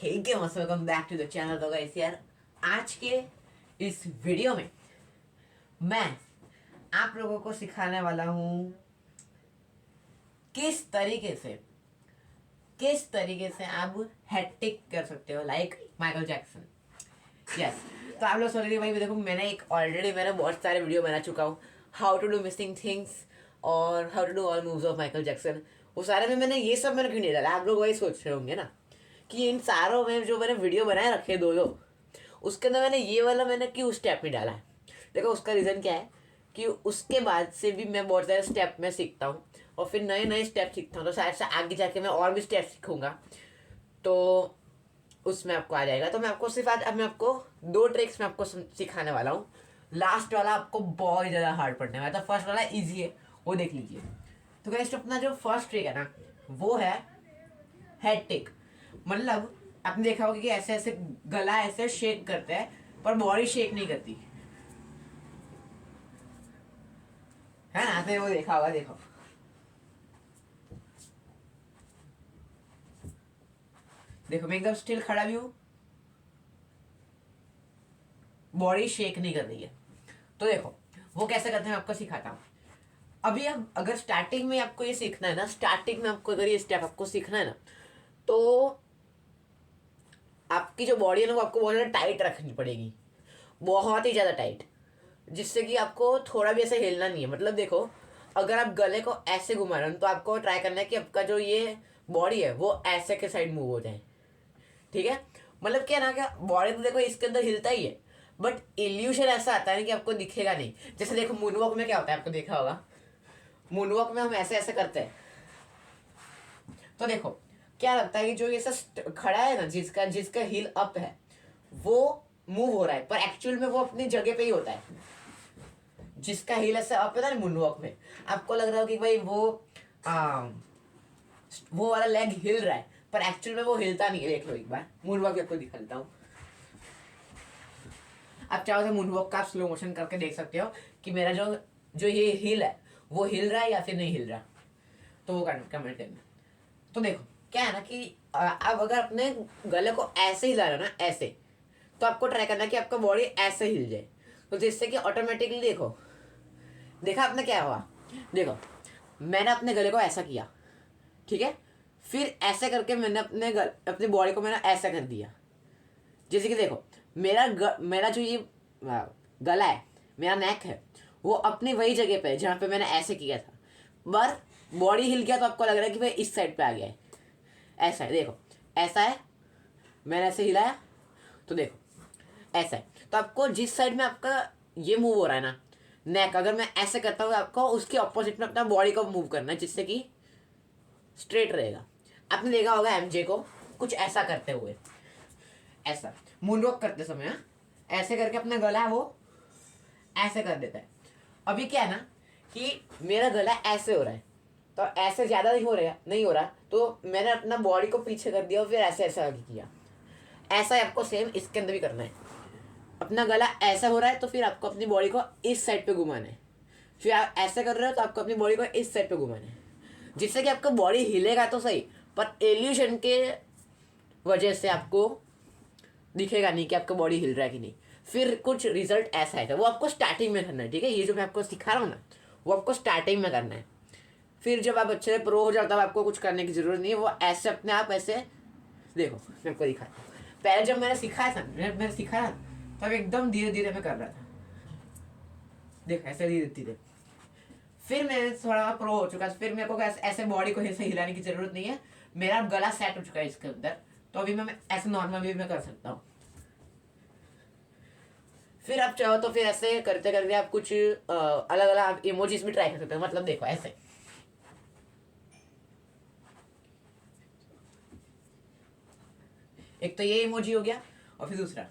हे के मस्त welcome back to the channel. तो गाइस यार आज के इस वीडियो में मैं आप लोगों को सिखाने वाला हूँ किस तरीके से आप हैट्रिक कर सकते हो लाइक माइकल जैक्सन। यस, तो आप लोग सोच रहे भाई देखो मैंने बहुत सारे वीडियो बना चुका हूँ, how to do missing things और how to do all moves of Michael Jackson. वो सारे में मैंने ये सब क्यों नहीं डाला, आप लोग वही सोच रहे होंगे ना कि इन सारों में जो मैंने वीडियो बनाए रखे दो उसके अंदर मैंने ये वाला क्यों स्टेप नहीं डाला है। देखो उसका रीज़न क्या है कि उसके बाद से भी मैं बहुत सारे स्टेप में सीखता हूँ और फिर नए नए स्टेप सीखता हूँ, तो शायद से आगे जाके मैं और भी स्टेप सीखूंगा तो उसमें आपको आ जाएगा। तो मैं आपको सिर्फ आज मैं आपको दो ट्रिक्स में आपको सिखाने वाला हूँ। लास्ट वाला आपको बहुत ज़्यादा हार्ड पड़ने वाला है, तो फर्स्ट वाला इजी है, वो देख लीजिए। तो गाइस अपना जो फर्स्ट ट्रिक है ना वो है हेड टिक। मतलब आपने देखा होगा कि ऐसे ऐसे गला ऐसे शेक करते हैं पर बॉडी शेक नहीं करती है ना। आपने वो देखा होगा, देखो देखो मैं एकदम स्टिल खड़ा भी हूँ, बॉडी शेक नहीं कर रही है। तो देखो वो कैसे करते हैं, आपको सिखाता हूँ। अभी अब अगर स्टार्टिंग में आपको ये सीखना है ना, स्टार्टिंग में आपको अगर ये स्टेप आपको सीखना है ना, तो आपकी जो बॉडी है ना वो आपको बहुत ज़्यादा टाइट रखनी पड़ेगी, बहुत ही ज़्यादा टाइट, जिससे कि आपको थोड़ा भी ऐसे हिलना नहीं है। मतलब देखो अगर आप गले को ऐसे घुमा रहे हो तो आपको ट्राई करना है कि आपका जो ये बॉडी है वो ऐसे के साइड मूव हो जाए, ठीक है। मतलब क्या ना, क्या बॉडी तो देखो इसके अंदर हिलता ही है बट इल्यूशन ऐसा आता है ना कि आपको दिखेगा नहीं। जैसे देखो मूनवॉक में क्या होता है, आपको देखा होगा, मूनवॉक में हम ऐसे ऐसे करते हैं तो देखो क्या लगता है कि जो ये सब खड़ा है ना, जिसका जिसका हील अप है वो मूव हो रहा है, पर एक्चुअल में वो अपनी जगह पे ही होता है। जिसका हील ऐसे अप है ना मूनवॉक में, आपको लग रहा हो कि भाई वो वाला लेग हिल रहा है पर एक्चुअल में वो हिलता नहीं है। देख लो एक बार मूनवॉक आपको दिखाता हूँ। आप चाहो तो मूनवॉक का स्लो मोशन करके देख सकते हो कि मेरा जो जो ये हिल है वो हिल रहा है या फिर नहीं हिल रहा, तो वो कमेंट करना। तो देखो क्या है ना कि आप अगर अपने गले को ऐसे हिला रहे हो ना ऐसे, तो आपको ट्राई करना कि आपका बॉडी ऐसे हिल जाए, तो जिससे कि ऑटोमेटिकली देखो देखा आपने क्या हुआ। देखो मैंने अपने गले को ऐसा किया, ठीक है, फिर ऐसे करके मैंने अपनी बॉडी को मैंने ऐसा कर दिया। जैसे कि देखो मेरा जो ये गला है, मेरा नेक है, वो अपनी वही जगह पे है जहाँ पे मैंने ऐसे किया था, पर बॉडी हिल गया तो आपको लग रहा है कि भाई इस साइड पे आ गया है। ऐसा है, देखो ऐसा है, मैंने ऐसे हिलाया तो देखो ऐसा है। तो आपको जिस साइड में आपका ये मूव हो रहा है ना नेक, अगर मैं ऐसे करता हूँ आपको उसके ऑपोजिट में अपना बॉडी को मूव करना है जिससे कि स्ट्रेट रहेगा। आपने देखा होगा एमजे को कुछ ऐसा करते हुए, ऐसा मूनवॉक करते समय ऐसे करके अपना गला है वो ऐसे कर देता है। अभी क्या है ना कि मेरा गला ऐसे हो रहा है तो ऐसे ज़्यादा नहीं हो रहा तो मैंने अपना बॉडी को पीछे कर दिया और फिर ऐसे ऐसे आगे किया। ऐसा ही आपको सेम इसके अंदर भी करना है। अपना गला ऐसा हो रहा है तो फिर आपको अपनी बॉडी को इस साइड पे घुमाना है, फिर आप ऐसे कर रहे हो तो आपको अपनी बॉडी को इस साइड पे घुमाना है, जिससे कि आपका बॉडी हिलेगा तो सही पर एल्यूशन के वजह से आपको दिखेगा नहीं कि आपका बॉडी हिल रहा है कि नहीं। फिर कुछ रिजल्ट ऐसा है, वो आपको स्टार्टिंग में करना है, ठीक है। ये जो मैं आपको सिखा रहा हूँ ना वो आपको स्टार्टिंग में करना है। फिर जब आप अच्छे से प्रो हो जाता है आपको कुछ करने की जरूरत नहीं है, वो ऐसे अपने आप ऐसे देखो मैं आपको दिखाता हूँ। पहले जब मैंने सिखाया था मैंने सिखाया तब एकदम धीरे धीरे मैं कर रहा था, देखो ऐसे धीरे धीरे। फिर मैं थोड़ा प्रो हो चुका, फिर मेरे को ऐसे बॉडी को ऐसे हिलाने की जरूरत नहीं है, मेरा गला सेट हो चुका है इसके अंदर, तो अभी मैं ऐसे नॉर्मल भी मैं कर सकता हूँ। फिर आप चाहो तो फिर ऐसे करते करते आप कुछ अलग अलग इमोजीज भी ट्राई कर सकते हो। मतलब देखो ऐसे एक तो ये इमोजी हो गया और फिर दूसरा,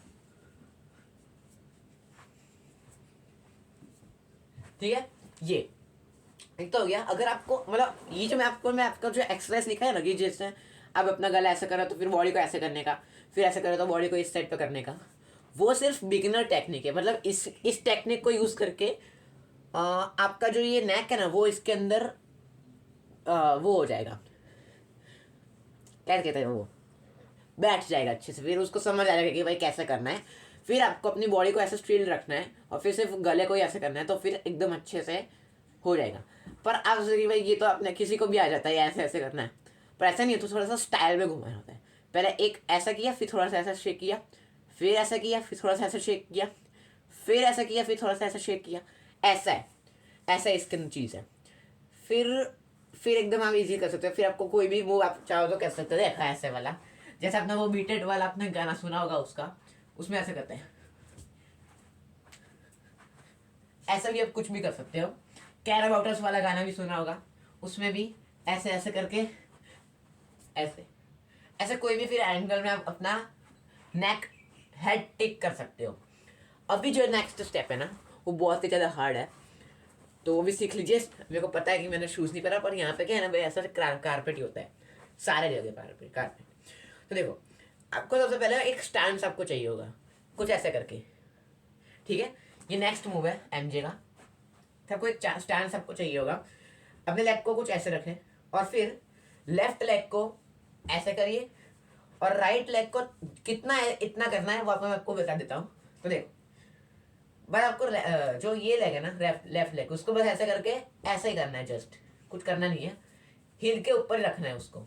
ठीक है, ये एक तो हो गया। अगर आपको मतलब ये जो मैं आपका जो एक्सरसाइज लिखा है ना कि जैसे आप अपना गला ऐसे करो तो फिर बॉडी को ऐसे करने का, फिर ऐसे करो तो बॉडी को इस साइड पे करने का, वो सिर्फ बिगिनर टेक्निक है। मतलब इस टेक्निक को यूज़ करके आपका जो ये नेक है ना वो इसके अंदर वो हो जाएगा, क्या कहते हैं वो, बैठ जाएगा अच्छे से, फिर उसको समझ आ जाएगा कि भाई कैसे करना है। फिर आपको अपनी बॉडी को ऐसे स्टिल रखना है और फिर सिर्फ गले को ही ऐसे करना है, तो फिर एकदम अच्छे से हो जाएगा। पर आप सोचिए भाई ये तो अपने किसी को भी आ जाता है ऐसे ऐसे करना है, पर ऐसा नहीं है, तो थोड़ा सा स्टाइल में घुमाना होता है। पहले एक ऐसा किया, फिर थोड़ा सा ऐसा शेक किया, फिर ऐसा किया, फिर थोड़ा सा ऐसा शेक किया, फिर ऐसा किया, फिर थोड़ा सा ऐसा शेक किया। ऐसा है, ऐसा इसके अंदर चीज़ है। फिर एकदम आप इजी कर सकते हो। फिर आपको कोई भी मूव आप चाहो तो कर सकते हो। देखा ऐसे वाला, जैसे आपने वो बीटेड वाला आपने गाना सुना होगा उसका, उसमें ऐसे करते हैं। ऐसा भी आप कुछ भी कर सकते हो। कैराबाउटर्स वाला गाना भी सुना होगा, उसमें भी ऐसे ऐसे करके ऐसे ऐसे कोई भी फिर एंगल में आप अपना नेक हेड टिक कर सकते हो। अभी जो नेक्स्ट स्टेप है ना, वो बहुत ही ज़्यादा हार्ड है, तो वो भी सीख लीजिए। मेरे को पता है कि मैंने शूज़ नहीं पहना, पर यहाँ पे क्या है ना भाई, ऐसा कारपेट ही होता है सारे जगह, कारपेट। तो देखो, आपको सबसे पहले एक स्टैंड आपको चाहिए होगा, कुछ ऐसे करके, ठीक है। ये नेक्स्ट मूव है एमजे का। तो आपको एक स्टैंड आपको चाहिए होगा। अपने लेग को कुछ ऐसे रखें और फिर लेफ्ट लेग को ऐसे करिए, और राइट लेग को कितना है इतना करना है वो मैं आपको बता देता हूँ। तो देखो, बस आपको जो ये लेग है ना, लेफ्ट लेग, उसको बस ऐसे करके ऐसे ही करना है, जस्ट कुछ करना नहीं है, हिल के ऊपर रखना है उसको।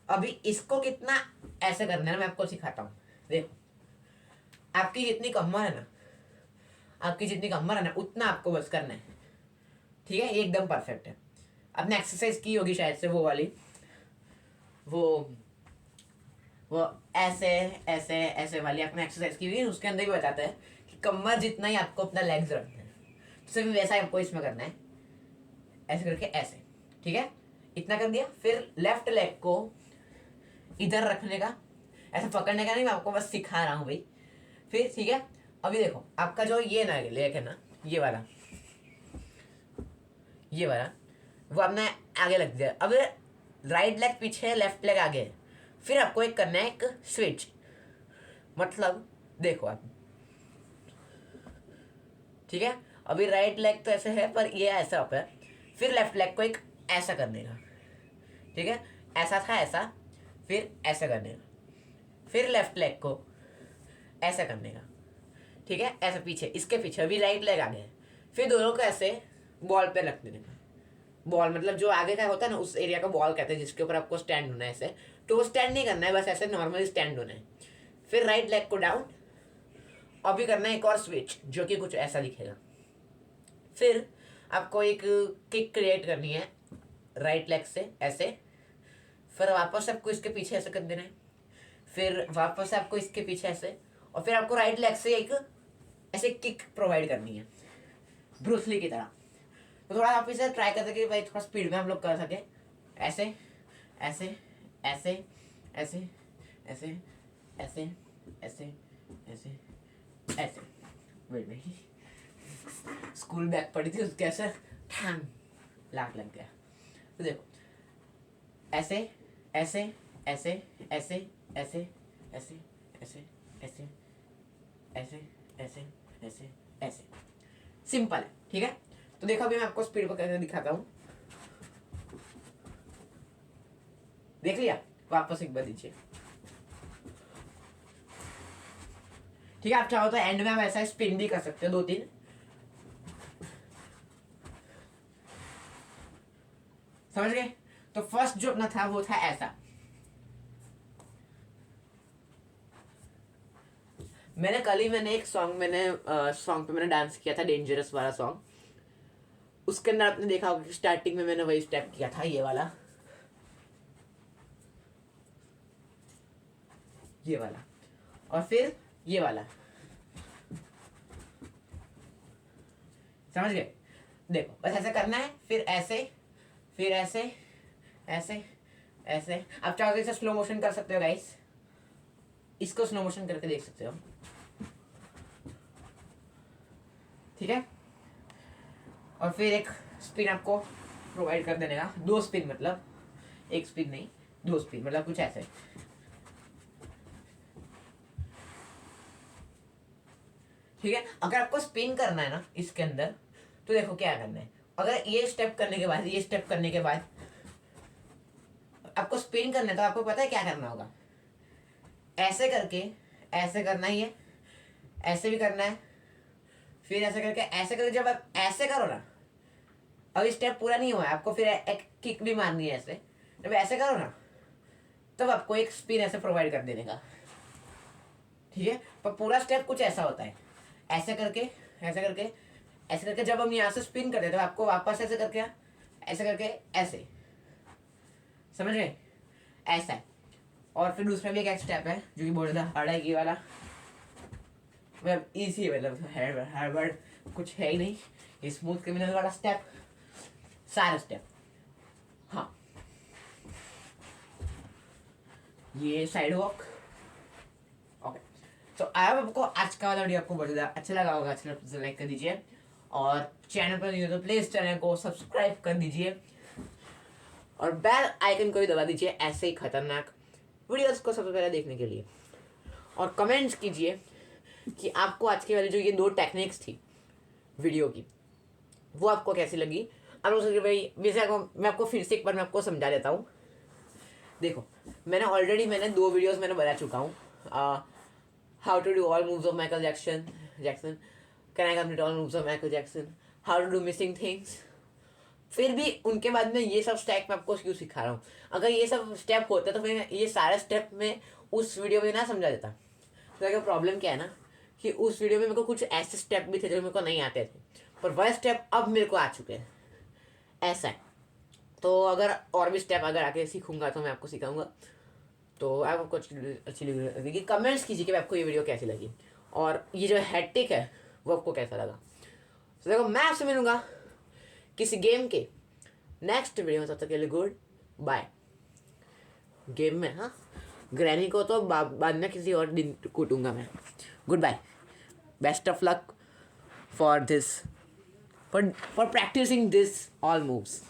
अभी इसको कितना ऐसे करना है मैं आपको सिखाता हूँ। देखो, आपकी जितनी कमर है ना उतना आपको बस करना है, ठीक है। ये एकदम परफेक्ट है। आपने एक्सरसाइज की होगी शायद से, वो वाली, वो ऐसे ऐसे ऐसे वाली आपने एक्सरसाइज की हुई है, उसके अंदर भी बताता है कि कमर जितना ही आपको अपना लेग्स रखना है, तो सिर्फ वैसा ही आपको इसमें करना है, ऐसे करके ऐसे, ठीक है। इतना कर दिया। फिर लेफ्ट लेग को इधर रखने का, ऐसे पकड़ने का नहीं, मैं आपको बस सिखा रहा हूँ भाई। फिर ठीक है, अभी देखो आपका जो ये ना लेग है ना, ये वाला वो आपने आगे लग दिया। अब राइट लेग पीछे, लेफ्ट लेग आगे। फिर आपको एक करना है, एक स्विच, मतलब देखो आप, ठीक है। अभी राइट लेग तो ऐसे है, पर ये ऐसा होता है। फिर लेफ्ट लेग को एक ऐसा करने का, ठीक है, ऐसा था ऐसा, फिर ऐसा करने का, फिर लेफ्ट लेग को ऐसा करने का, ठीक है, ऐसा पीछे, इसके पीछे। अभी राइट लेग आगे है, फिर दोनों को ऐसे बॉल पे रख देने का। बॉल मतलब जो आगे का होता है ना, उस एरिया का बॉल कहते हैं, जिसके ऊपर आपको स्टैंड होना है ऐसे। तो वो स्टैंड नहीं करना है, बस ऐसे नॉर्मली स्टैंड होना है। फिर राइट लेग को डाउन, अभी करना है एक और स्विच, जो कि कुछ ऐसा दिखेगा। फिर आपको एक किक क्रिएट करनी है राइट लेग से ऐसे, फिर वापस आपको इसके पीछे ऐसे कर देना है, फिर वापस आपको इसके पीछे ऐसे, और फिर आपको राइट लेग से एक ऐसे किक प्रोवाइड करनी है, ब्रूसली की तरह। तो थोड़ा आप इसे ट्राई करते कि भाई थोड़ा स्पीड में हम लोग कर सके। ऐसे ऐसे ऐसे ऐसे ऐसे ऐसे ऐसे ऐसे ऐसे, वेट वेट, स्कूल बैग पड़ी थी उसके ऐसे ठांग लाग लग गया। तो देखो, ऐसे ऐसे ऐसे ऐसे ऐसे ऐसे ऐसे ऐसे ऐसे ऐसे ऐसे ऐसे, सिंपल है, ठीक है। तो देखो अभी मैं आपको स्पीड पर करके दिखाता हूँ। देख लिया, वापस एक बार दीजिए, ठीक है। आप चाहो तो एंड में आप ऐसा स्पिन भी कर सकते हो 2-3, समझ गए। तो फर्स्ट जो अपना था वो था ऐसा। मैंने एक सॉन्ग पे मैंने डांस किया था, डेंजरस वाला सॉन्ग। उसके अंदर आपने देखा होगा कि स्टार्टिंग में मैंने वही स्टेप किया था, ये वाला, और फिर ये वाला, समझ गए। देखो बस ऐसे करना है, फिर ऐसे, फिर ऐसे ऐसे ऐसे। आप चाहो तो इसे स्लो मोशन कर सकते हो गाइस, इसको स्लो मोशन करके देख सकते हो, ठीक है। और फिर एक स्पिन आपको प्रोवाइड कर देने का, 2 स्पिन, मतलब 1 स्पिन नहीं, 2 स्पिन, मतलब कुछ ऐसे, ठीक है। अगर आपको स्पिन करना है ना इसके अंदर, तो देखो क्या करना है। अगर ये स्टेप करने के बाद, ये स्टेप करने के बाद आपको स्पिन करना है, तो आपको पता है क्या करना होगा। ऐसे करके ऐसे करना ही है, ऐसे भी करना है, फिर ऐसे करके जब आप ऐसे करो ना, अभी स्टेप पूरा नहीं हुआ है, आपको फिर एक किक भी मारनी है ऐसे, जब ऐसे करो ना तब आपको एक स्पिन ऐसे प्रोवाइड कर देने का, ठीक है। पर पूरा स्टेप कुछ ऐसा होता है, ऐसे करके ऐसे करके ऐसे करके जब हम यहाँ से स्पिन करते हैं तो आपको वापस ऐसे करके ऐसे, समझ गए, ऐसा है। और फिर दूसरा भी एक स्टेप है जो कि बहुत ज़्यादा हार्ड है, ये वाला मतलब ईजी है, मतलब हार्ड कुछ है ही नहीं, ये स्मूथ क्रिमिनल वाला स्टेप, सारे स्टेप। हाँ, ये साइड वॉक। ओके, तो आई होप आपको आज का वाला वीडियो आपको बहुत ज़्यादा अच्छा लगा होगा। अच्छा लगा तो लाइक कर दीजिए, और चैनल पर नहीं हो तो प्लीज़ चैनल को सब्सक्राइब कर दीजिए, और बेल आइकन को भी दबा दीजिए ऐसे ही खतरनाक वीडियोस को सबसे पहले देखने के लिए। और कमेंट्स कीजिए कि आपको आज के वाली जो ये 2 टेक्निक्स थी वीडियो की, वो आपको कैसी लगी। अब हो सके भाई वैसे मैं आपको फिर से एक बार मैं आपको समझा देता हूँ। देखो, मैंने 2 वीडियोस मैंने बना चुका हूँ, how to do all moves of Michael Jackson, can I complete all moves of Michael Jackson, how to do missing things. फिर भी उनके बाद में ये सब स्टेप मैं आपको क्यों सिखा रहा हूँ। अगर ये सब स्टेप होते तो फिर ये सारे स्टेप में उस वीडियो में ना समझा देता। तो क्या प्रॉब्लम क्या है ना कि उस वीडियो में मेरे को कुछ ऐसे स्टेप भी थे जो मेरे को नहीं आते थे, पर वह स्टेप अब मेरे को आ चुके हैं, ऐसा है। तो अगर और भी स्टेप अगर आके सीखूंगा तो मैं आपको सिखाऊंगा। तो आपको अच्छी लगी कमेंट्स कीजिए कि आपको ये वीडियो कैसी लगी, और ये जो हैट्रिक है वो आपको कैसा लगा। तो देखो, मैं आपसे मिलूंगा किसी गेम के नेक्स्ट वीडियो में, तब तक के लिए गुड बाय। गेम में हाँ, ग्रैनी को तो बाद में किसी और दिन कूटूंगा मैं। Good bye, best of luck for this, for practising this all moves.